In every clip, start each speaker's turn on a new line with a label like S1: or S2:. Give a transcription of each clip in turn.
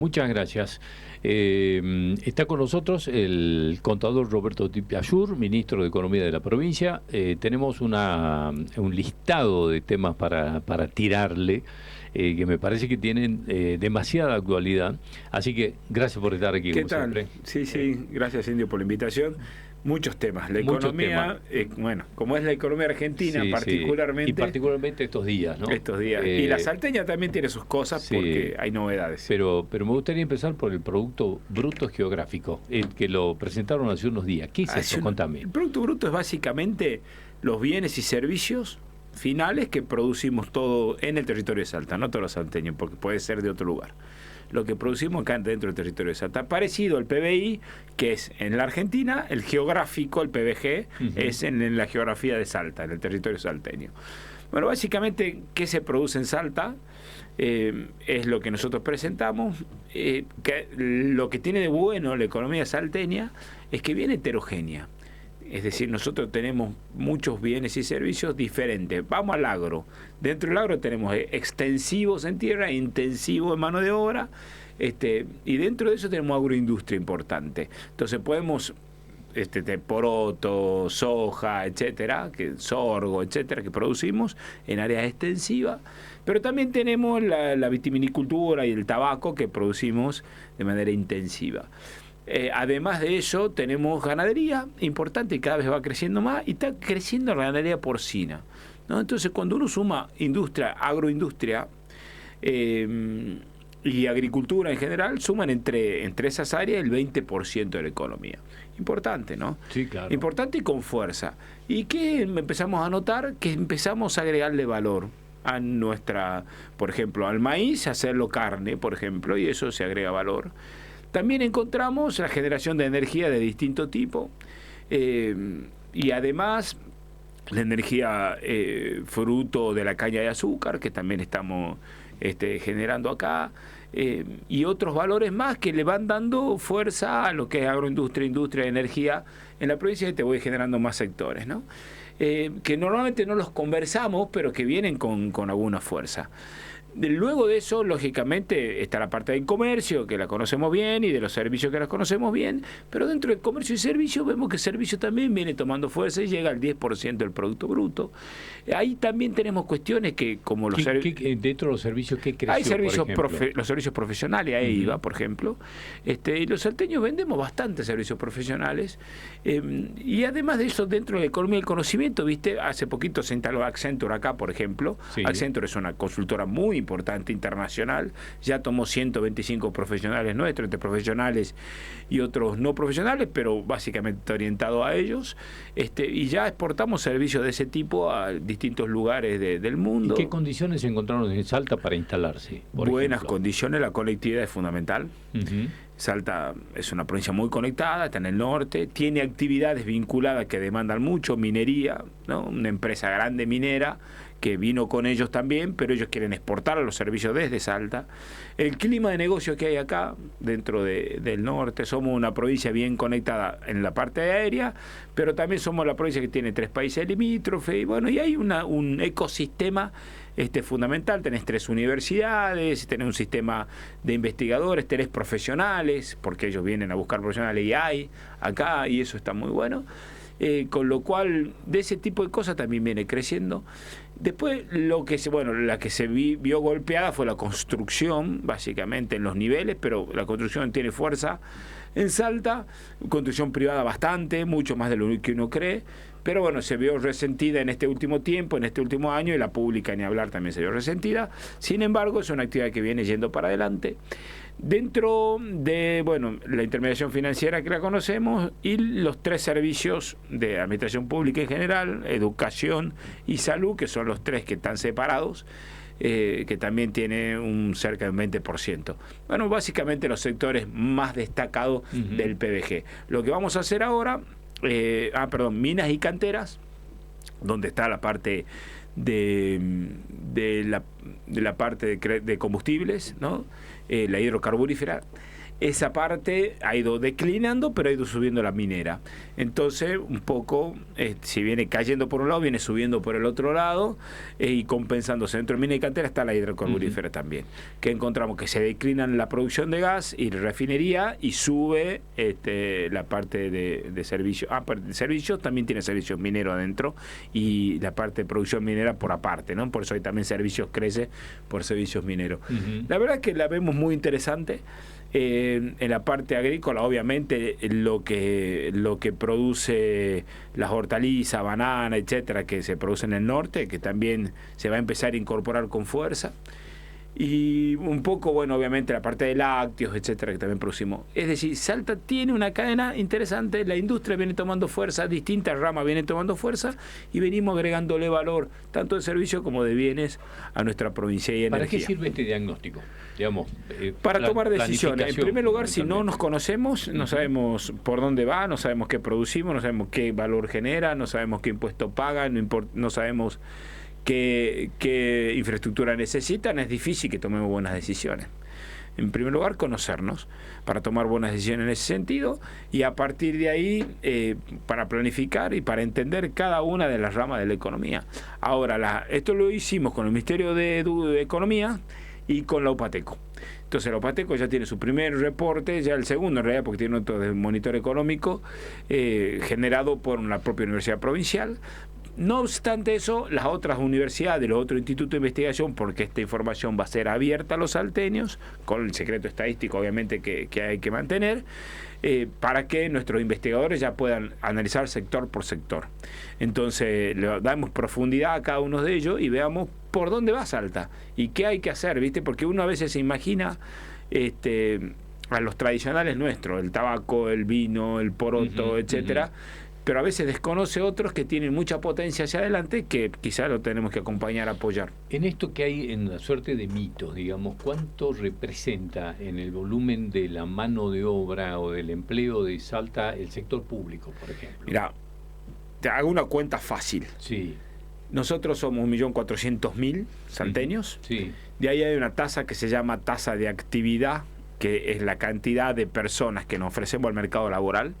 S1: Muchas gracias. Está con nosotros el contador Roberto Tipiayur, ministro de Economía de la provincia. Tenemos un listado de temas para tirarle, que me parece que tienen demasiada actualidad. Así que gracias por estar aquí,
S2: ¿Qué
S1: como
S2: tal?
S1: siempre.
S2: Sí, gracias, Indio, por la invitación. Muchos temas. La economía, bueno, como es la economía argentina,
S1: Sí,
S2: particularmente.
S1: Y particularmente estos días, ¿no?
S2: Estos días. Y la salteña también tiene sus cosas,
S1: sí,
S2: porque hay novedades.
S1: Pero me gustaría empezar por el Producto Bruto Geográfico, que lo presentaron hace unos días. ¿Qué es eso? Contame.
S2: El Producto Bruto es básicamente los bienes y servicios finales que producimos todo en el territorio de Salta, no todos los salteños, porque puede ser de otro lugar. Lo que producimos acá dentro del territorio de Salta, parecido al PBI, que es en la Argentina, el geográfico, el PBG, es en la geografía de Salta, en el territorio salteño. Bueno, básicamente, ¿qué se produce en Salta? Es lo que nosotros presentamos. Lo que tiene de bueno la economía salteña es que viene heterogénea. Es decir, nosotros tenemos muchos bienes y servicios diferentes. Vamos al agro. Dentro del agro tenemos extensivos en tierra e intensivos en mano de obra. Y dentro de eso tenemos agroindustria importante. Entonces podemos poroto, soja, etcétera, sorgo, etcétera, que producimos en áreas extensivas. Pero también tenemos la vitivinicultura y el tabaco que producimos de manera intensiva. Además de eso, tenemos ganadería importante y cada vez va creciendo más, y está creciendo la ganadería porcina, ¿no? Entonces, cuando uno suma industria, agroindustria y agricultura en general, suman entre esas áreas el 20% de la economía. Importante, ¿no?
S1: Sí, claro.
S2: Importante y con fuerza. ¿Y qué empezamos a notar? Que empezamos a agregarle valor a nuestra, por ejemplo, al maíz, hacerlo carne, por ejemplo, y eso se agrega valor. También encontramos la generación de energía de distinto tipo, y además la energía fruto de la caña de azúcar, que también estamos generando acá, y otros valores más que le van dando fuerza a lo que es agroindustria, industria, energía en la provincia, y te voy generando más sectores, ¿no? Que normalmente no los conversamos, pero que vienen con alguna fuerza. Luego de eso, lógicamente, está la parte del comercio, que la conocemos bien, y de los servicios, que las conocemos bien, pero dentro del comercio y servicios vemos que el servicio también viene tomando fuerza y llega al 10% del Producto Bruto. Ahí también tenemos cuestiones que, como los
S1: dentro de los servicios, ¿qué creció?
S2: Hay servicios, los servicios profesionales, ahí iba, por ejemplo. Y los salteños vendemos bastante servicios profesionales. Y además de eso, dentro de la economía del conocimiento, ¿viste? Hace poquito se instaló Accenture acá, por ejemplo. Sí. Accenture es una consultora muy importante internacional, ya tomó 125 profesionales nuestros, entre profesionales y otros no profesionales, pero básicamente está orientado a ellos, y ya exportamos servicios de ese tipo a distintos lugares del mundo.
S1: ¿Y qué condiciones encontraron en Salta para instalarse?
S2: Buenas condiciones, la conectividad es fundamental. Salta es una provincia muy conectada, está en el norte, tiene actividades vinculadas que demandan mucho, minería, ¿no? Una empresa grande minera que vino con ellos también, pero ellos quieren exportar los servicios desde Salta. El clima de negocio que hay acá, dentro del norte, somos una provincia bien conectada en la parte aérea, pero también somos la provincia que tiene 3 países limítrofes, y bueno, y hay un ecosistema fundamental. Tenés 3 universidades, tenés un sistema de investigadores, tenés profesionales, porque ellos vienen a buscar profesionales y hay acá, y eso está muy bueno. Con lo cual, de ese tipo de cosas también viene creciendo. Después, la que se vio golpeada fue la construcción, básicamente en los niveles, pero la construcción tiene fuerza en Salta, construcción privada bastante, mucho más de lo que uno cree, pero bueno, se vio resentida en este último tiempo, en este último año, y la pública, ni hablar, también se vio resentida. Sin embargo, es una actividad que viene yendo para adelante. Dentro de, la intermediación financiera, que la conocemos, y los 3 servicios de administración pública en general, educación y salud, que son los 3 que están separados, que también tiene cerca de un 20%. Bueno, básicamente los sectores más destacados del PBG. Lo que vamos a hacer ahora, minas y canteras, donde está la parte de la parte de combustibles, ¿no? La hidrocarburífera, esa parte ha ido declinando, pero ha ido subiendo la minera. Entonces, un poco, si viene cayendo por un lado, viene subiendo por el otro lado, y compensándose. Dentro de mina y cantera está la hidrocarburífera también, que encontramos que se declinan la producción de gas y refinería, y sube la parte de servicios. De servicios también tiene servicios mineros adentro, y la parte de producción minera por aparte, ¿no? Por eso hay también servicios, crece por servicios mineros. La verdad es que la vemos muy interesante. En la parte agrícola, obviamente, lo que produce las hortalizas, banana, etcétera, que se produce en el norte, que también se va a empezar a incorporar con fuerza. Y un poco, bueno, obviamente la parte de lácteos, etcétera, que también producimos. Es decir, Salta tiene una cadena interesante, la industria viene tomando fuerza, distintas ramas vienen tomando fuerza, y venimos agregándole valor, tanto de servicios como de bienes, a nuestra provincia y energía.
S1: ¿Para qué sirve este diagnóstico? Digamos,
S2: para tomar decisiones. En primer lugar, si no nos conocemos, no sabemos por dónde va, no sabemos qué producimos, no sabemos qué valor genera, no sabemos qué impuesto paga, no sabemos qué infraestructura necesitan, es difícil que tomemos buenas decisiones. En primer lugar, conocernos para tomar buenas decisiones en ese sentido, y a partir de ahí para planificar y para entender cada una de las ramas de la economía. Ahora, esto lo hicimos con el Ministerio de Economía y con la UPATECO. Entonces la UPATECO ya tiene su primer reporte, ya el segundo en realidad, porque tiene otro de monitor económico generado por la propia Universidad Provincial. No obstante eso, las otras universidades, los otros institutos de investigación, porque esta información va a ser abierta a los salteños, con el secreto estadístico obviamente que hay que mantener, para que nuestros investigadores ya puedan analizar sector por sector. Entonces le damos profundidad a cada uno de ellos y veamos por dónde va Salta y qué hay que hacer, ¿viste? Porque uno a veces se imagina a los tradicionales nuestros, el tabaco, el vino, el poroto, etcétera, pero a veces desconoce otros que tienen mucha potencia hacia adelante, que quizás lo tenemos que acompañar, apoyar.
S1: En esto que hay en la suerte de mitos, digamos, ¿cuánto representa en el volumen de la mano de obra o del empleo de Salta el sector público, por ejemplo?
S2: Mira, te hago una cuenta fácil.
S1: Sí.
S2: Nosotros somos 1.400.000 salteños.
S1: Sí.
S2: De ahí hay una tasa que se llama tasa de actividad, que es la cantidad de personas que nos ofrecemos al mercado laboral.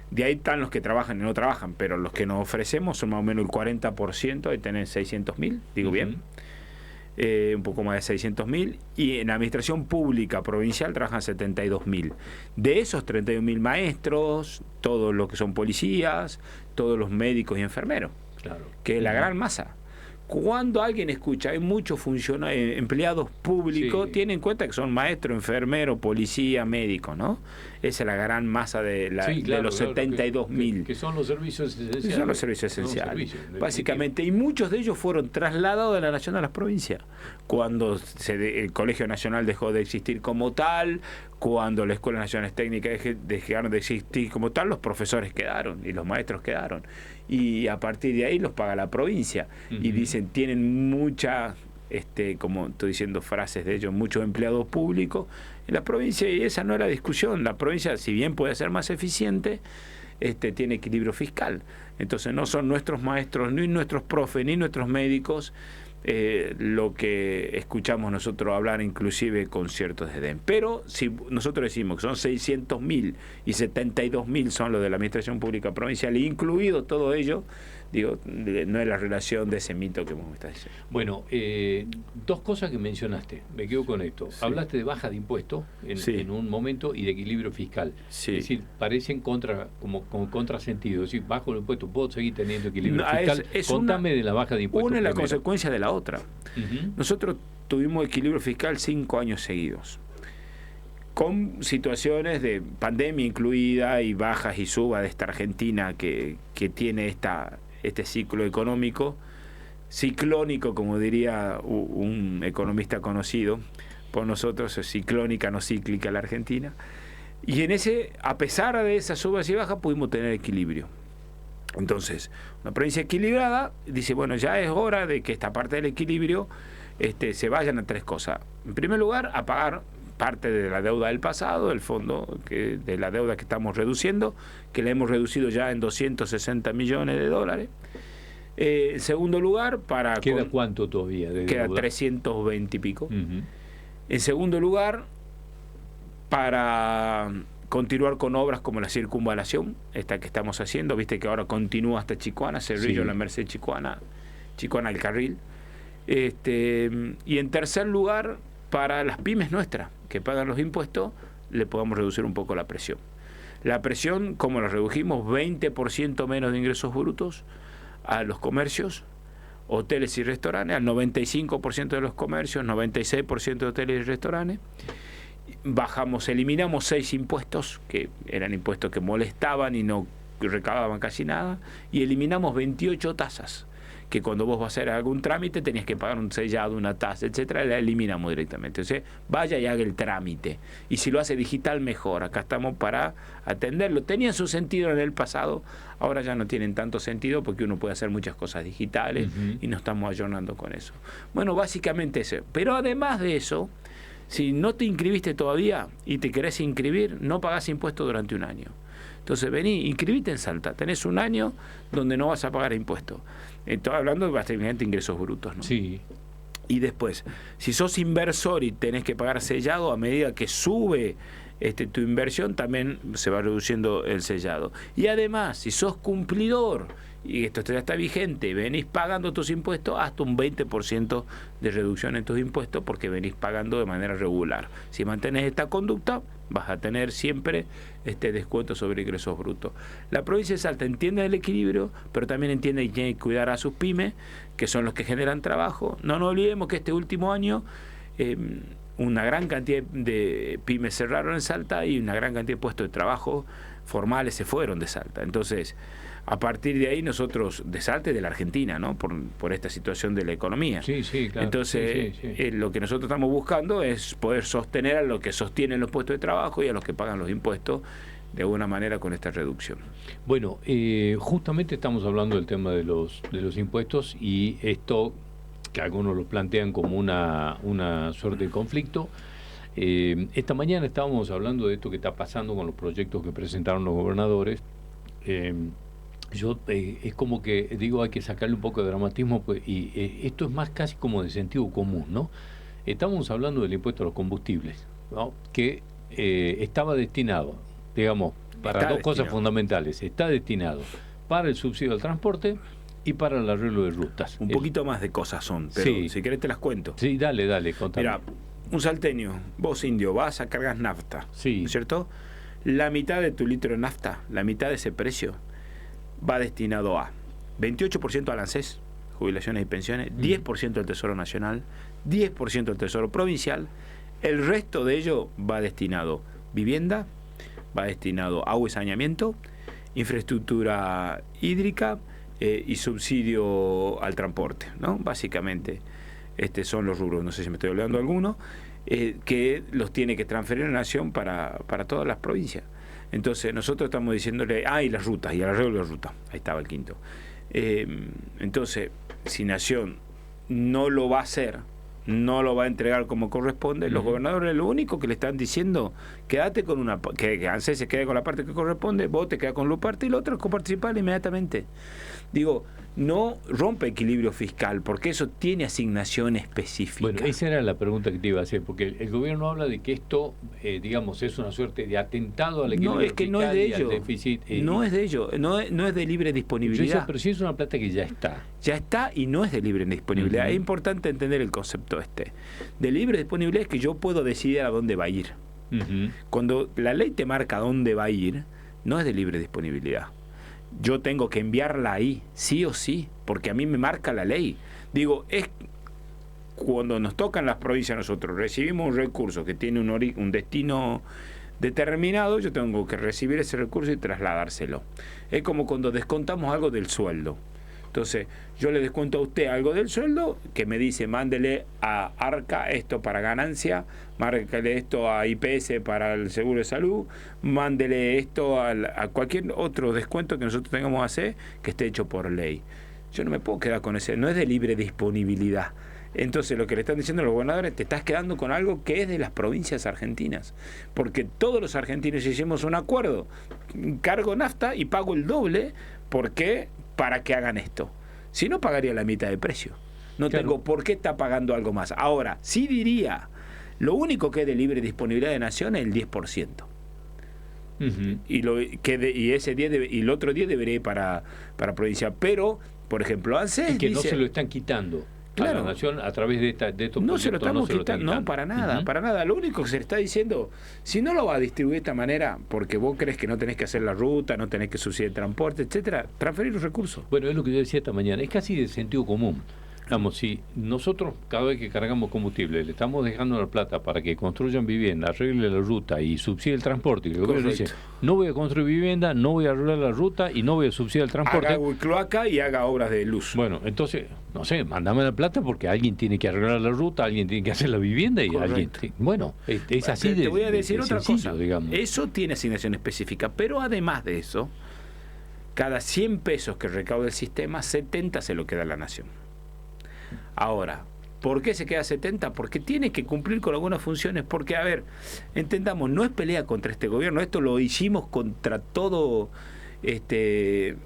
S2: De ahí están los que trabajan y no trabajan, pero los que nos ofrecemos son más o menos el 40%, de tener 600.000, digo bien, un poco más de 600.000, y en la administración pública provincial trabajan 72.000. De esos 32.000 maestros, todos los que son policías, todos los médicos y enfermeros, claro, que es la gran masa. Cuando alguien escucha, hay muchos empleados públicos, tienen en cuenta que son maestros, enfermeros, policía, médicos, ¿no? Esa es la gran masa de los 72.000.
S1: Que son los servicios esenciales.
S2: Son los servicios esenciales, básicamente. Y muchos de ellos fueron trasladados de la nación a las provincias. Cuando el Colegio Nacional dejó de existir como tal, cuando las escuelas nacionales técnicas dejaron de existir como tal, los profesores quedaron y los maestros quedaron. Y a partir de ahí los paga la provincia. Y dicen, tienen mucha, como estoy diciendo frases de ellos, muchos empleados públicos en la provincia, y esa no es la discusión. La provincia, si bien puede ser más eficiente, tiene equilibrio fiscal. Entonces no son nuestros maestros, ni nuestros profes, ni nuestros médicos lo que escuchamos nosotros hablar, inclusive con cierto desdén. Pero si nosotros decimos que son 600.000 y 72.000 son los de la administración pública provincial, incluido todo ello, digo, no es la relación de ese mito que vos me estás diciendo.
S1: Bueno, dos cosas que mencionaste, me quedo con esto. Sí. Hablaste de baja de impuestos en un momento y de equilibrio fiscal. Sí. Es decir, parecen como contrasentido. Es decir, bajo el impuesto, ¿puedo seguir teniendo equilibrio fiscal? Contame de la baja de impuestos.
S2: Una es la consecuencia de la otra. Nosotros tuvimos equilibrio fiscal 5 años seguidos, con situaciones de pandemia incluida y bajas y subas de esta Argentina que tiene este ciclo económico, ciclónico, como diría un economista conocido por nosotros, es ciclónica, no cíclica la Argentina. Y en a pesar de esas subas y bajas, pudimos tener equilibrio. Entonces, una provincia equilibrada dice, bueno, ya es hora de que esta parte del equilibrio se vayan a 3 cosas. En primer lugar, a pagar parte de la deuda del pasado, el fondo de la deuda que estamos reduciendo, que la hemos reducido ya en $260 millones. En segundo lugar,
S1: ¿Queda cuánto todavía de
S2: queda
S1: deuda?
S2: 320 y pico. En segundo lugar, para continuar con obras como la circunvalación, esta que estamos haciendo, viste que ahora continúa hasta Chicoana, Cerrillo, La Merced, Chicoana el carril. Y en tercer lugar, para las pymes nuestras, que pagan los impuestos, le podamos reducir un poco la presión. La presión, como la redujimos, 20% menos de ingresos brutos a los comercios, hoteles y restaurantes, al 95% de los comercios, 96% de hoteles y restaurantes. Eliminamos 6 impuestos, que eran impuestos que molestaban y no recaudaban casi nada, y eliminamos 28 tasas, que cuando vos vas a hacer algún trámite tenías que pagar un sellado, una tasa, etcétera, la eliminamos directamente. O sea, vaya y haga el trámite. Y si lo hace digital, mejor. Acá estamos para atenderlo. Tenían su sentido en el pasado, ahora ya no tienen tanto sentido porque uno puede hacer muchas cosas digitales y nos estamos ayornando con eso. Bueno, básicamente eso. Pero además de eso, si no te inscribiste todavía y te querés inscribir, no pagás impuestos durante un año. Entonces vení, inscribite en Salta. Tenés un año donde no vas a pagar impuestos. Estoy hablando de básicamente ingresos brutos, ¿no?
S1: Sí.
S2: Y después, si sos inversor y tenés que pagar sellado, a medida que sube tu inversión, también se va reduciendo el sellado. Y además, si sos cumplidor, y esto ya está vigente, venís pagando tus impuestos, hasta un 20% de reducción en tus impuestos porque venís pagando de manera regular. Si mantenés esta conducta, vas a tener siempre este descuento sobre ingresos brutos. La provincia de Salta entiende el equilibrio, pero también entiende que tiene que cuidar a sus pymes, que son los que generan trabajo. No nos olvidemos que este último año una gran cantidad de pymes cerraron en Salta y una gran cantidad de puestos de trabajo formales se fueron de Salta. Entonces, a partir de ahí nosotros, de Salta y de la Argentina, ¿no? Por esta situación de la economía.
S1: Sí, claro.
S2: Entonces, lo que nosotros estamos buscando es poder sostener a los que sostienen los puestos de trabajo y a los que pagan los impuestos de alguna manera con esta reducción.
S1: Bueno, justamente estamos hablando del tema de los impuestos y esto que algunos lo plantean como una suerte de conflicto. Esta mañana estábamos hablando de esto que está pasando con los proyectos que presentaron los gobernadores. Es como que digo, hay que sacarle un poco de dramatismo, pues, y esto es más casi como de sentido común, ¿no? Estamos hablando del impuesto a los combustibles, ¿no? Que estaba destinado, digamos, para dos cosas fundamentales. Está destinado para el subsidio al transporte y para el arreglo de rutas.
S2: Un poquito más de cosas son, pero si querés te las cuento.
S1: Sí, dale, contame.
S2: Mira, un salteño, vos indio, vas a cargar nafta,
S1: sí,
S2: ¿no es cierto? La mitad de tu litro de nafta, la mitad de ese precio, va destinado a 28% al ANSES, jubilaciones y pensiones, 10% al Tesoro Nacional, 10% al Tesoro Provincial, el resto de ello va destinado vivienda, va destinado agua y saneamiento, infraestructura hídrica y subsidio al transporte, ¿no? Básicamente, son los rubros, no sé si me estoy olvidando alguno, que los tiene que transferir la Nación para todas las provincias. Entonces nosotros estamos diciéndole, y las rutas, y el arreglo de las rutas, ahí estaba el quinto. Entonces, si Nación no lo va a hacer, no lo va a entregar como corresponde, los gobernadores lo único que le están diciendo, quédate con que ANSES se quede con la parte que corresponde, vos te quedás con la parte y la otra es coparticipar inmediatamente. Digo, no rompe equilibrio fiscal, porque eso tiene asignación específica.
S1: Bueno, esa era la pregunta que te iba a hacer, porque el gobierno habla de que esto, digamos, es una suerte de atentado al equilibrio fiscal.
S2: No, es que no es de ello.
S1: Déficit,
S2: no es de ello, no es de libre disponibilidad.
S1: Pero sí es una plata que ya está.
S2: Ya está y no es de libre disponibilidad. Es importante entender el concepto de libre disponibilidad es que yo puedo decidir a dónde va a ir. Cuando la ley te marca a dónde va a ir, no es de libre disponibilidad. Yo tengo que enviarla ahí, sí o sí, porque a mí me marca la ley. Digo, es cuando nos tocan las provincias, nosotros recibimos un recurso que tiene un destino determinado, yo tengo que recibir ese recurso y trasladárselo. Es como cuando descontamos algo del sueldo. Entonces, yo le descuento a usted algo del sueldo que me dice, mándele a ARCA esto para ganancia, mándele esto a IPS para el seguro de salud, mándele esto a cualquier otro descuento que nosotros tengamos que hacer que esté hecho por ley. Yo no me puedo quedar con ese, no es de libre disponibilidad. Entonces, lo que le están diciendo los gobernadores, te estás quedando con algo que es de las provincias argentinas, porque todos los argentinos hicimos un acuerdo, cargo nafta y pago el doble, porque para que hagan esto. Si no, pagaría la mitad de precio. No tengo por qué estar pagando algo más. Ahora, sí diría, Lo único que es de libre disponibilidad de Nación es el 10%. Y ese 10 y el otro 10 debería ir para provincia. Pero, por ejemplo, ANSES
S1: y que
S2: dice,
S1: no se lo están quitando.
S2: Claro.
S1: A la Nación a través de estos
S2: no se lo
S1: proyectos,
S2: estamos quitando, no, para nada, para nada. Lo único que se le está diciendo, si no lo va a distribuir de esta manera, porque vos crees que no tenés que hacer la ruta, no tenés que subsidiar el transporte, etcétera, transferir los recursos.
S1: Bueno, es lo que yo decía esta mañana, es casi de sentido común. Vamos, si nosotros cada vez que cargamos combustible le estamos dejando la plata para que construyan vivienda, arregle la ruta y subsidie el transporte, y el gobierno dice, no voy a construir vivienda, no voy a arreglar la ruta y no voy a subsidiar el transporte.
S2: Haga cloaca y haga obras de luz.
S1: Bueno, entonces, no sé, mándame la plata porque alguien tiene que arreglar la ruta, alguien tiene que hacer la vivienda y alguien... Bueno, es así de
S2: Te voy a decir otra cosa,
S1: digamos.
S2: Eso tiene asignación específica, pero además de eso, cada 100 pesos que recauda el sistema, 70 se lo queda a la Nación. Ahora, ¿por qué se queda 70? Porque tiene que cumplir con algunas funciones. Porque, a ver, entendamos, no es pelea contra este gobierno. Esto lo hicimos contra todo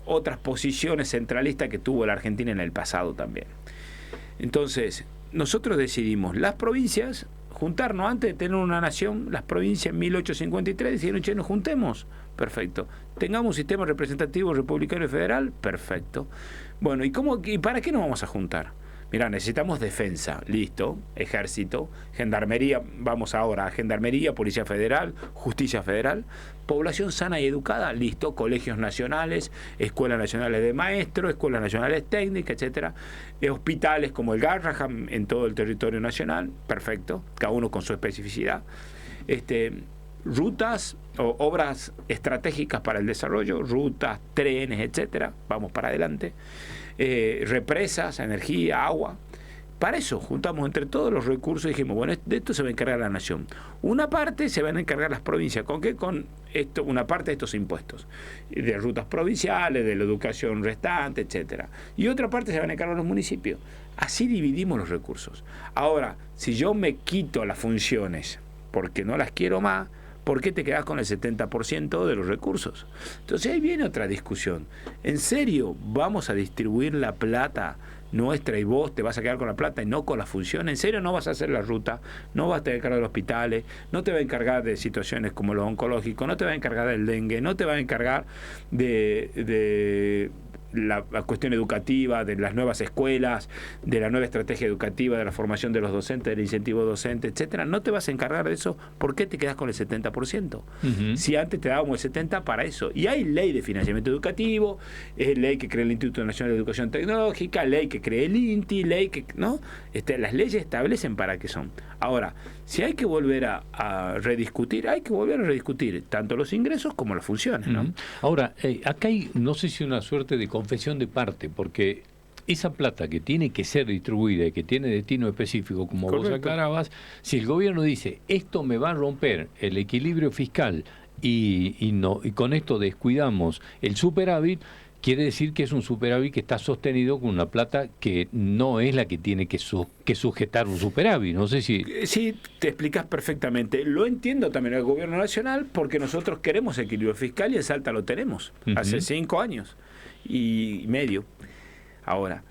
S2: otras posiciones centralistas que tuvo la Argentina en el pasado también. Entonces, nosotros decidimos, las provincias, juntarnos antes de tener una nación, las provincias en 1853 decidieron, che, nos juntemos. Perfecto. Tengamos un sistema representativo republicano y federal. Perfecto. Bueno, ¿y para qué nos vamos a juntar? Mirá, necesitamos defensa, listo, ejército, gendarmería, vamos ahora a gendarmería, policía federal, justicia federal, población sana y educada, listo, colegios nacionales, escuelas nacionales de maestros, escuelas nacionales técnicas, etcétera, hospitales como el Garrahan en todo el territorio nacional, perfecto, cada uno con su especificidad, rutas o obras estratégicas para el desarrollo, rutas, trenes, etcétera, vamos para adelante. Represas, energía, agua. Para eso juntamos entre todos los recursos y dijimos, bueno, de esto se va a encargar la Nación. Una parte se van a encargar las provincias. ¿Con qué? Con esto, una parte de estos impuestos, de rutas provinciales, de la educación restante, etcétera. Y otra parte se van a encargar los municipios. Así dividimos los recursos. Ahora, si yo me quito las funciones porque no las quiero más, ¿por qué te quedás con el 70% de los recursos? Entonces ahí viene otra discusión. ¿En serio vamos a distribuir la plata nuestra y vos te vas a quedar con la plata y no con la función? ¿En serio no vas a hacer la ruta? ¿No vas a encargar de los hospitales? ¿No te va a encargar de situaciones como lo oncológico? ¿No te va a encargar del dengue? ¿No te va a encargar de la cuestión educativa, de las nuevas escuelas, de la nueva estrategia educativa, de la formación de los docentes, del incentivo docente, etcétera? ¿No te vas a encargar de eso? ¿Por qué te quedas con el 70%? Si antes te dábamos el 70% para eso. Y hay ley de financiamiento educativo, ley que crea el Instituto Nacional de Educación Tecnológica, ley que crea el INTI, ley que... ¿no? Las leyes establecen para qué son. Ahora, si hay que volver a rediscutir, hay que volver a rediscutir tanto los ingresos como las funciones, ¿no?
S1: Ahora, acá hay, no sé si una suerte de confesión de parte, porque esa plata que tiene que ser distribuida y que tiene destino específico, como vos aclarabas, si el gobierno dice, esto me va a romper el equilibrio fiscal y con esto descuidamos el superávit, quiere decir que es un superávit que está sostenido con una plata que no es la que tiene que sujetar un superávit. No sé si...
S2: Sí, te explicas perfectamente. Lo entiendo también el gobierno nacional porque nosotros queremos equilibrio fiscal y en Salta lo tenemos. Hace 5 años y medio. Ahora,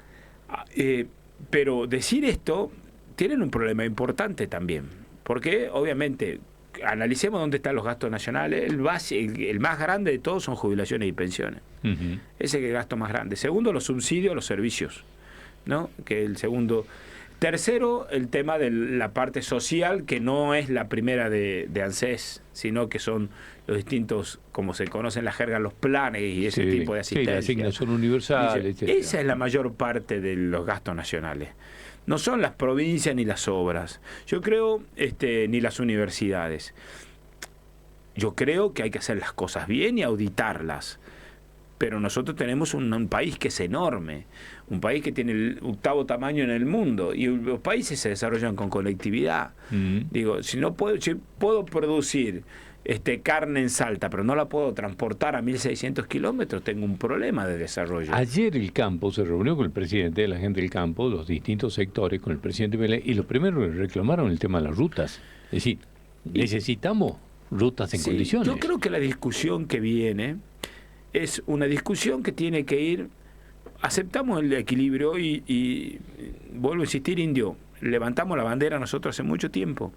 S2: pero decir esto, tienen un problema importante también. Porque obviamente... Analicemos dónde están los gastos nacionales. El más grande de todos son jubilaciones y pensiones. Ese es el gasto más grande. Segundo, los subsidios, los servicios, ¿no? Que el segundo. Tercero, el tema de la parte social, que no es la primera de ANSES, sino que son los distintos, como se conocen en la jerga, los planes y ese tipo de asistencia.
S1: Sí, la asignación universal.
S2: Esa es la mayor parte de los gastos nacionales. No son las provincias ni las obras. Yo creo, ni las universidades. Yo creo que hay que hacer las cosas bien y auditarlas. Pero nosotros tenemos un país que es enorme, un país que tiene el 8º tamaño en el mundo, y los países se desarrollan con conectividad. Digo, si puedo producir carne en Salta, pero no la puedo transportar a 1.600 kilómetros, tengo un problema de desarrollo.
S1: Ayer el campo se reunió con el presidente, la gente del campo, los distintos sectores, con el presidente Milei, y lo primero que reclamaron el tema de las rutas. Es decir, necesitamos rutas en condiciones.
S2: Yo creo que la discusión que viene es una discusión que tiene que ir, aceptamos el equilibrio y vuelvo a insistir, Indio, levantamos la bandera nosotros hace mucho tiempo.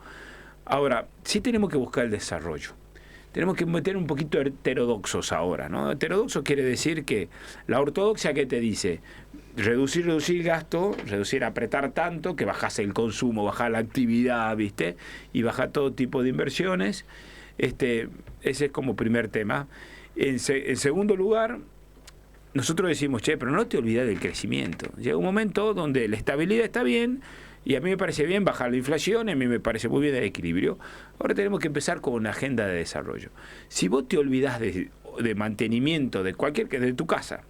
S2: Ahora, sí tenemos que buscar el desarrollo. Tenemos que meter un poquito heterodoxos ahora, ¿no? Heterodoxo quiere decir que la ortodoxia, ¿qué te dice? Reducir el gasto, apretar tanto, que bajase el consumo, bajar la actividad, ¿viste? Y bajar todo tipo de inversiones. Ese es como primer tema. En segundo lugar, nosotros decimos, pero no te olvides del crecimiento. Llega un momento donde la estabilidad está bien, y a mí me parece bien bajar la inflación, a mí me parece muy bien el equilibrio. Ahora tenemos que empezar con una agenda de desarrollo. Si vos te olvidás de mantenimiento de de tu casa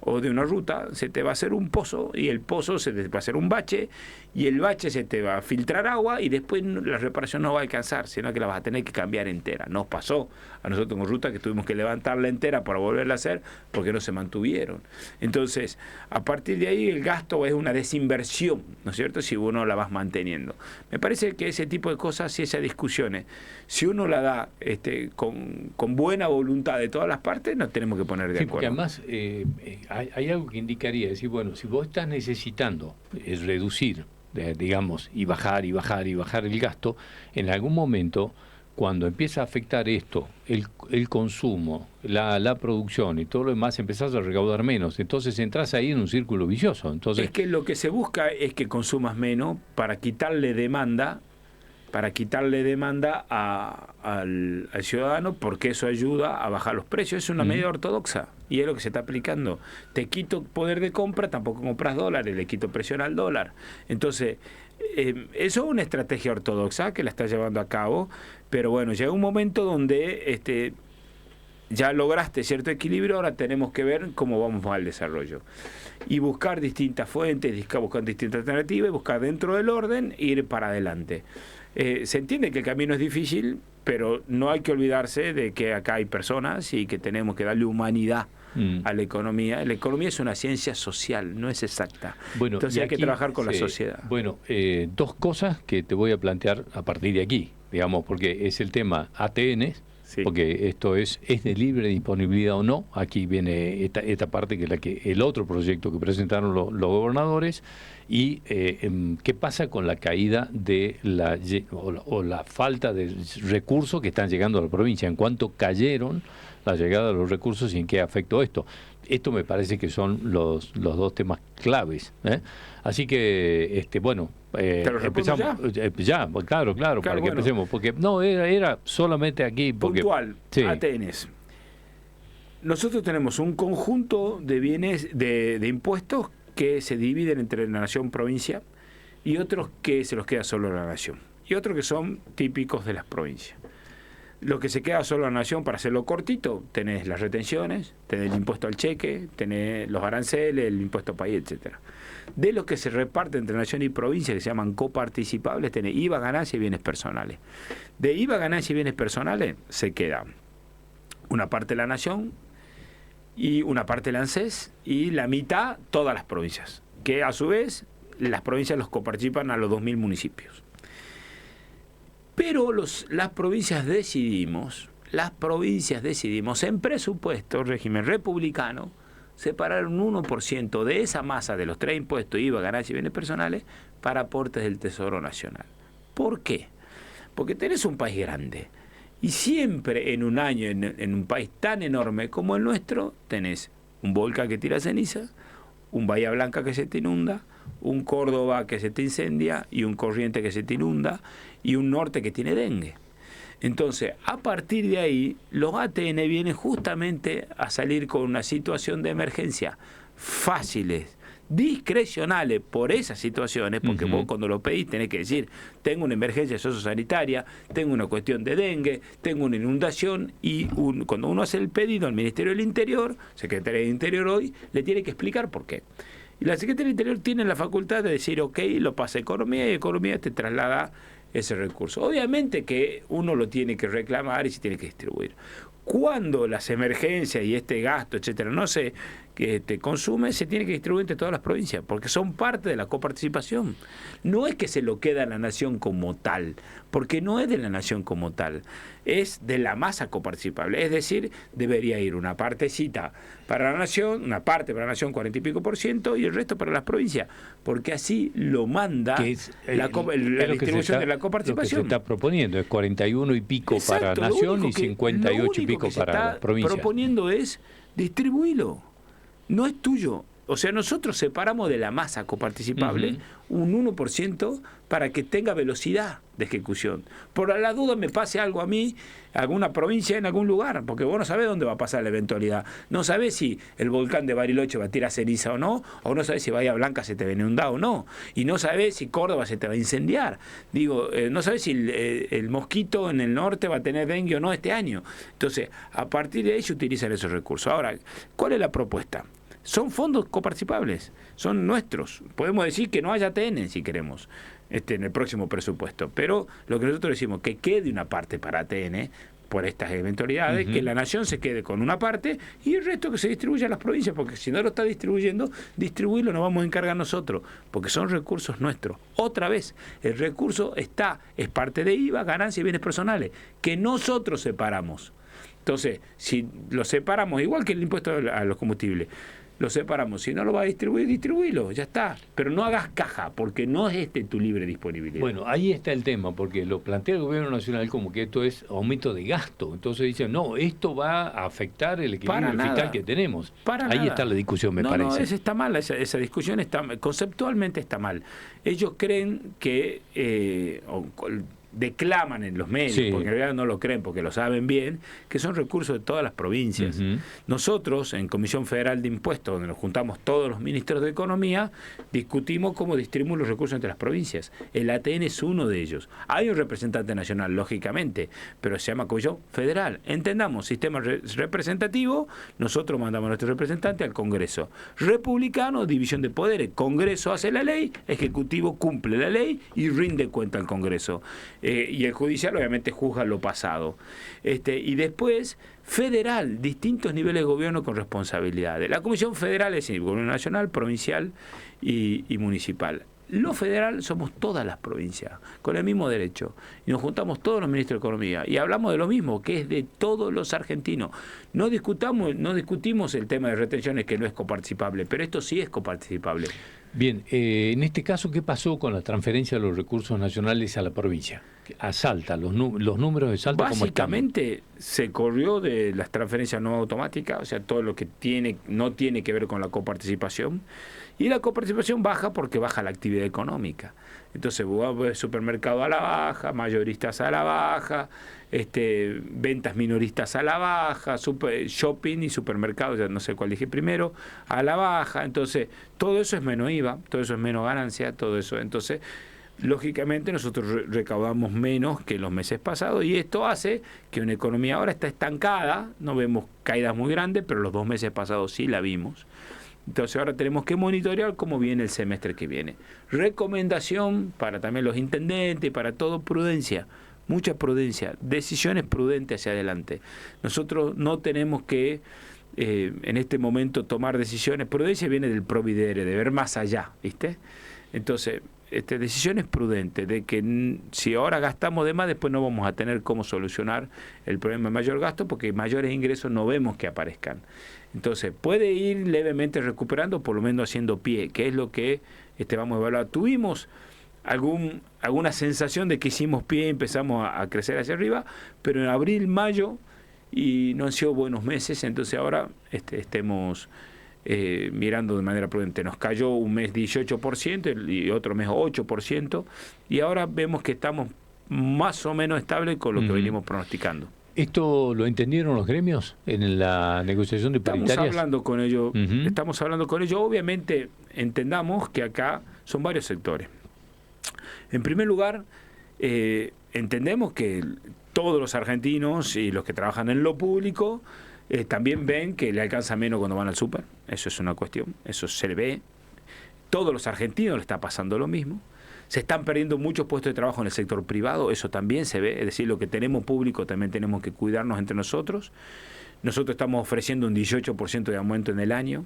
S2: o de una ruta, se te va a hacer un pozo, y el pozo se te va a hacer un bache, y el bache se te va a filtrar agua, y después la reparación no va a alcanzar, sino que la vas a tener que cambiar entera. Nos pasó a nosotros con ruta que tuvimos que levantarla entera para volverla a hacer porque no se mantuvieron. Entonces, a partir de ahí el gasto es una desinversión, ¿no es cierto?, si uno la vas manteniendo. Me parece que ese tipo de cosas y esas discusiones, si uno la da con buena voluntad de todas las partes, nos tenemos que poner de acuerdo.
S1: Porque además hay algo que indicaría, decir, bueno, si vos estás necesitando reducir, digamos, y bajar el gasto, en algún momento, cuando empieza a afectar esto, el consumo, la producción y todo lo demás, empezás a recaudar menos. Entonces entras ahí en un círculo vicioso. Entonces,
S2: es que lo que se busca es que consumas menos para quitarle demanda al ciudadano, porque eso ayuda a bajar los precios. Es una medida ortodoxa y es lo que se está aplicando. Te quito poder de compra, tampoco compras dólares, le quito presión al dólar. Entonces, eso es una estrategia ortodoxa que la está llevando a cabo, pero bueno, llega un momento donde ya lograste cierto equilibrio, ahora tenemos que ver cómo vamos al desarrollo. Y buscar distintas fuentes, buscar distintas alternativas, buscar dentro del orden e ir para adelante. Se entiende que el camino es difícil, pero no hay que olvidarse de que acá hay personas y que tenemos que darle humanidad a la economía. La economía es una ciencia social, no es exacta.
S1: Bueno,
S2: entonces hay que trabajar con la sociedad.
S1: Bueno, dos cosas que te voy a plantear a partir de aquí, digamos, porque es el tema ATN, sí, porque esto es de libre disponibilidad o no. Aquí viene esta parte que es el otro proyecto que presentaron los gobernadores. Y qué pasa con la caída de la falta de recursos que están llegando a la provincia, en cuánto cayeron la llegada de los recursos y en qué afectó esto. Esto me parece que son los dos temas claves, ¿eh? Así que, bueno, empezamos ya, claro, para que empecemos, porque no, era solamente aquí.
S2: Puntual, sí. ATNs. Nosotros tenemos un conjunto de bienes, de impuestos que se dividen entre la nación provincia, y otros que se los queda solo a la nación, y otros que son típicos de las provincias. Lo que se queda solo a la nación, para hacerlo cortito, tenés las retenciones, tenés el impuesto al cheque, tenés los aranceles, el impuesto país, etcétera. De los que se reparte entre nación y provincia, que se llaman coparticipables, tenés IVA, ganancia y bienes personales. De IVA, ganancia y bienes personales se queda una parte de la nación y una parte del ANSES, y la mitad todas las provincias, que a su vez las provincias los coparticipan a los 2.000 municipios. Pero las provincias decidimos en presupuesto, régimen republicano, separar un 1% de esa masa de los 3 impuestos, IVA, ganancia y bienes personales, para aportes del Tesoro Nacional. ¿Por qué? Porque tenés un país grande. Y siempre en un año, en un país tan enorme como el nuestro, tenés un volcán que tira ceniza, un Bahía Blanca que se te inunda, un Córdoba que se te incendia, y un Corriente que se te inunda, y un norte que tiene dengue. Entonces, a partir de ahí, los ATN vienen justamente a salir con una situación de emergencia fáciles, discrecionales por esas situaciones, porque vos cuando lo pedís tenés que decir, tengo una emergencia sociosanitaria, tengo una cuestión de dengue, tengo una inundación, y cuando uno hace el pedido al Ministerio del Interior, Secretaría del Interior hoy, le tiene que explicar por qué. Y la Secretaría del Interior tiene la facultad de decir, ok, lo pasa a Economía, y Economía te traslada ese recurso. Obviamente que uno lo tiene que reclamar y se tiene que distribuir. cuando las emergencias y este gasto, etcétera, no se consume, se tiene que distribuir entre todas las provincias, porque son parte de la coparticipación. No es que se lo queda a la nación como tal, porque no es de la nación como tal, es de la masa coparticipable. Es decir, debería ir una partecita para la nación, una parte para la nación, 40 y pico %, y el resto para las provincias, porque así lo manda la distribución de la coparticipación.
S1: Lo que se está proponiendo es 41 y pico para nación y 58 y pico para provincias. Lo que se está
S2: proponiendo es distribuirlo. No es tuyo. O sea, nosotros separamos de la masa coparticipable un 1% para que tenga velocidad de ejecución. Por la duda me pase algo a mí, alguna provincia en algún lugar, porque vos no sabés dónde va a pasar la eventualidad. No sabés si el volcán de Bariloche va a tirar ceniza o no sabés si Bahía Blanca se te va a inundar o no, y no sabés si Córdoba se te va a incendiar. Digo, no sabés si el mosquito en el norte va a tener dengue o no este año. Entonces, a partir de ahí se utilizan esos recursos. Ahora, ¿cuál es la propuesta? Son fondos coparticipables, son nuestros. Podemos decir que no haya ATN si queremos en el próximo presupuesto, pero lo que nosotros decimos que quede una parte para ATN por estas eventualidades, que la nación se quede con una parte y el resto que se distribuya a las provincias, porque si no lo está distribuyendo, distribuirlo nos vamos a encargar nosotros, porque son recursos nuestros. Otra vez, el recurso es parte de IVA, ganancias y bienes personales, que nosotros separamos. Entonces, si lo separamos, igual que el impuesto a los combustibles, lo separamos. Si no lo va a distribuir, distribuilo, ya está. Pero no hagas caja, porque no es tu libre disponibilidad.
S1: Bueno, ahí está el tema, porque lo plantea el gobierno nacional como que esto es aumento de gasto. Entonces dicen, no, esto va a afectar el equilibrio fiscal que tenemos. Ahí está la discusión, me parece.
S2: No, está mal, esa discusión conceptualmente está mal. Ellos creen que declaman en los medios, porque en realidad no lo creen, porque lo saben bien, que son recursos de todas las provincias. Nosotros, en Comisión Federal de Impuestos, donde nos juntamos todos los ministros de Economía, discutimos cómo distribuimos los recursos entre las provincias. El ATN es uno de ellos. Hay un representante nacional, lógicamente, pero se llama Comisión Federal. Entendamos, sistema representativo, nosotros mandamos a nuestro representante al Congreso. Republicano, división de poderes. Congreso hace la ley, Ejecutivo cumple la ley y rinde cuenta al Congreso. Y el judicial obviamente juzga lo pasado. Y después, federal, distintos niveles de gobierno con responsabilidades. La Comisión Federal es el gobierno nacional, provincial y municipal. Lo federal somos todas las provincias, con el mismo derecho. Y nos juntamos todos los ministros de Economía y hablamos de lo mismo, que es de todos los argentinos. No discutimos el tema de retenciones, que no es coparticipable, pero esto sí es coparticipable.
S1: Bien, en este caso, ¿qué pasó con la transferencia de los recursos nacionales a la provincia? A Salta, los números de Salta, ¿cómo están?
S2: Básicamente se corrió de las transferencias no automáticas, o sea, todo lo que no tiene que ver con la coparticipación. Y la coparticipación baja porque baja la actividad económica. Entonces, supermercado a la baja, mayoristas a la baja, ventas minoristas a la baja, shopping y supermercados, ya no sé cuál dije primero, a la baja. Entonces, todo eso es menos IVA, todo eso es menos ganancia, todo eso. Entonces, lógicamente nosotros recaudamos menos que los meses pasados y esto hace que una economía ahora está estancada, no vemos caídas muy grandes, pero los 2 meses pasados sí la vimos. Entonces ahora tenemos que monitorear cómo viene el semestre que viene. Recomendación para también los intendentes, para todo, prudencia, mucha prudencia, decisiones prudentes hacia adelante. Nosotros no tenemos que en este momento tomar decisiones. Prudencia viene del providere, de ver más allá, ¿viste? Entonces, decisiones prudentes, de que si ahora gastamos de más, después no vamos a tener cómo solucionar el problema de mayor gasto, porque mayores ingresos no vemos que aparezcan. Entonces, puede ir levemente recuperando, por lo menos haciendo pie, que es lo que vamos a evaluar. Tuvimos alguna sensación de que hicimos pie y empezamos a crecer hacia arriba, pero en abril, mayo, y no han sido buenos meses, entonces ahora estemos mirando de manera prudente. Nos cayó un mes 18% y otro mes 8%, y ahora vemos que estamos más o menos estables con lo que venimos pronosticando.
S1: ¿Esto lo entendieron los gremios en la negociación de paritarias?
S2: Estamos hablando con ellos. Obviamente entendamos que acá son varios sectores. En primer lugar, entendemos que todos los argentinos y los que trabajan en lo público también ven que le alcanza menos cuando van al súper. Eso es una cuestión, eso se ve. Todos los argentinos le está pasando lo mismo. Se están perdiendo muchos puestos de trabajo en el sector privado, eso también se ve, es decir, lo que tenemos público también tenemos que cuidarnos entre nosotros. Nosotros estamos ofreciendo un 18% de aumento en el año.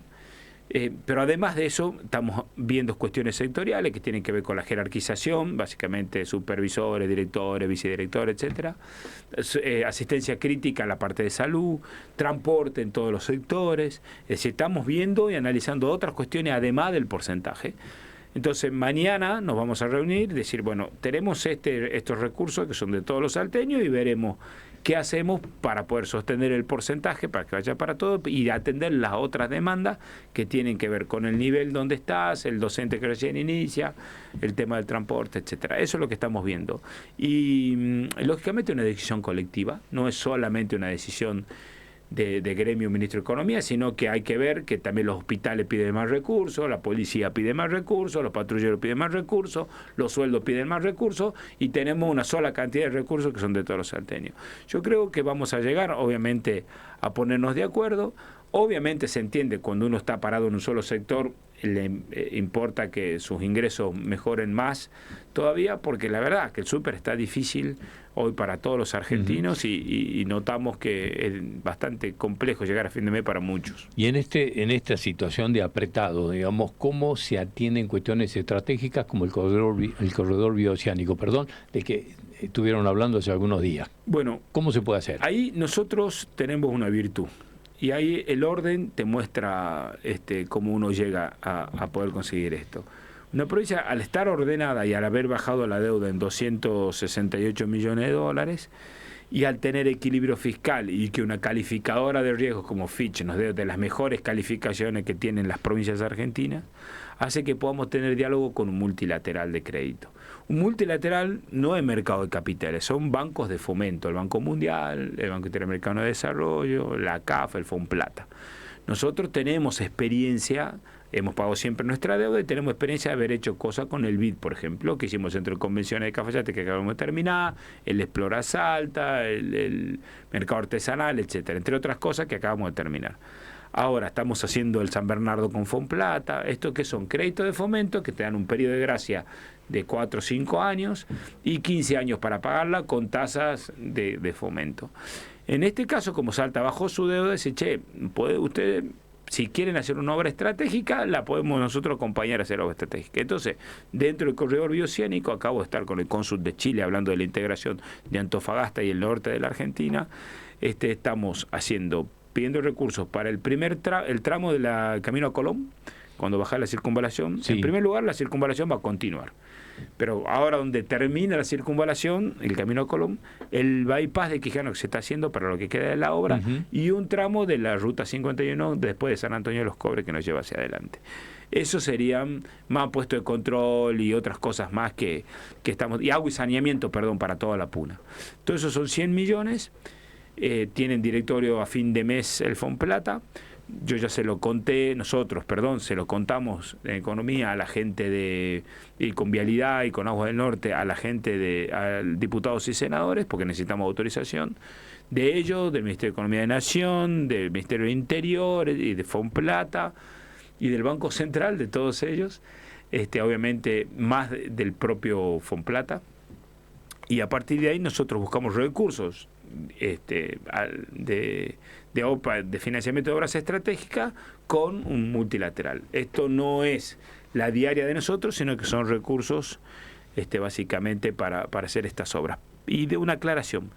S2: Pero además de eso, estamos viendo cuestiones sectoriales que tienen que ver con la jerarquización, básicamente supervisores, directores, vicedirectores, etcétera, asistencia crítica en la parte de salud, transporte en todos los sectores. Es decir, estamos viendo y analizando otras cuestiones además del porcentaje. Entonces, mañana nos vamos a reunir y decir, bueno, tenemos estos recursos que son de todos los salteños y veremos qué hacemos para poder sostener el porcentaje, para que vaya para todo, y atender las otras demandas que tienen que ver con el nivel donde estás, el docente que recién inicia, el tema del transporte, etcétera. Eso es lo que estamos viendo. Y lógicamente una decisión colectiva, no es solamente una decisión de gremio ministro de Economía, sino que hay que ver que también los hospitales piden más recursos, la policía pide más recursos, los patrulleros piden más recursos, los sueldos piden más recursos y tenemos una sola cantidad de recursos que son de todos los salteños. Yo creo que vamos a llegar, obviamente, a ponernos de acuerdo. Obviamente se entiende cuando uno está parado en un solo sector, le importa que sus ingresos mejoren más todavía, porque la verdad que el súper está difícil hoy para todos los argentinos y notamos que es bastante complejo llegar a fin de mes para muchos.
S1: Y en esta situación de apretado, digamos, ¿cómo se atienden cuestiones estratégicas como el corredor bioceánico, de que estuvieron hablando hace algunos días?
S2: Bueno,
S1: ¿cómo se puede hacer?
S2: Ahí nosotros tenemos una virtud. Y ahí el orden te muestra cómo uno llega a poder conseguir esto. Una provincia, al estar ordenada y al haber bajado la deuda en 268 millones de dólares, y al tener equilibrio fiscal y que una calificadora de riesgos como Fitch nos dé de las mejores calificaciones que tienen las provincias argentinas, hace que podamos tener diálogo con un multilateral de crédito. Un multilateral no es mercado de capitales, son bancos de fomento, el Banco Mundial, el Banco Interamericano de Desarrollo, la CAF, el Fonplata. Nosotros tenemos experiencia, hemos pagado siempre nuestra deuda y tenemos experiencia de haber hecho cosas con el BID, por ejemplo, que hicimos el Centro de Convenciones de Cafayate que acabamos de terminar, el Explora Salta, el Mercado Artesanal, etcétera, entre otras cosas que acabamos de terminar. Ahora estamos haciendo el San Bernardo con Fonplata, esto que son créditos de fomento que te dan un periodo de gracia de 4 o 5 años y 15 años para pagarla con tasas de fomento. En este caso, como Salta bajó su deuda, dice, ¿puede usted, si quieren hacer una obra estratégica, la podemos nosotros acompañar a hacer obra estratégica? Entonces, dentro del corredor bioceánico, acabo de estar con el cónsul de Chile hablando de la integración de Antofagasta y el norte de la Argentina. Estamos pidiendo recursos para el tramo del Camino a Colón, cuando baja la circunvalación. Sí. En primer lugar, la circunvalación va a continuar. Pero ahora donde termina la circunvalación, el Camino a Colón, el bypass de Quijano que se está haciendo para lo que queda de la obra, y un tramo de la Ruta 51 después de San Antonio de los Cobres que nos lleva hacia adelante. Eso serían más puestos de control y otras cosas más que estamos... Y agua y saneamiento, para toda la Puna. Todo eso son 100 millones. Tienen directorio a fin de mes el Fonplata. Yo ya se lo contamos en Economía a la gente y con Vialidad y con Aguas del Norte, a la gente a diputados y senadores, porque necesitamos autorización de ellos, del Ministerio de Economía de Nación, del Ministerio de Interior y de Fonplata y del Banco Central, de todos ellos, obviamente más del propio Fonplata. Y a partir de ahí nosotros buscamos recursos de financiamiento de obras estratégicas con un multilateral. Esto no es la diaria de nosotros, sino que son recursos básicamente para hacer estas obras. Y de una aclaración,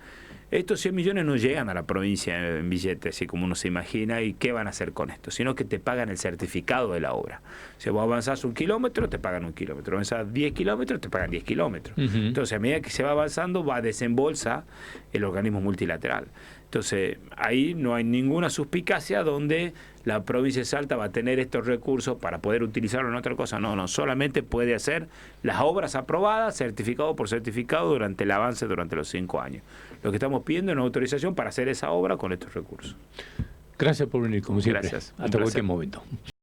S2: estos 100 millones no llegan a la provincia en billetes, así como uno se imagina, y qué van a hacer con esto, sino que te pagan el certificado de la obra. Si vos avanzás 1 kilómetro, te pagan 1 kilómetro. Avanzás 10 kilómetros, te pagan 10 kilómetros. Entonces, a medida que se va avanzando, va a desembolsa el organismo multilateral. Entonces, ahí no hay ninguna suspicacia donde la provincia de Salta va a tener estos recursos para poder utilizarlo en otra cosa. No, solamente puede hacer las obras aprobadas, certificado por certificado, durante el avance durante los 5 años. Lo que estamos pidiendo es una autorización para hacer esa obra con estos recursos.
S1: Gracias por venir, como siempre.
S2: Gracias.
S1: Hasta cualquier momento.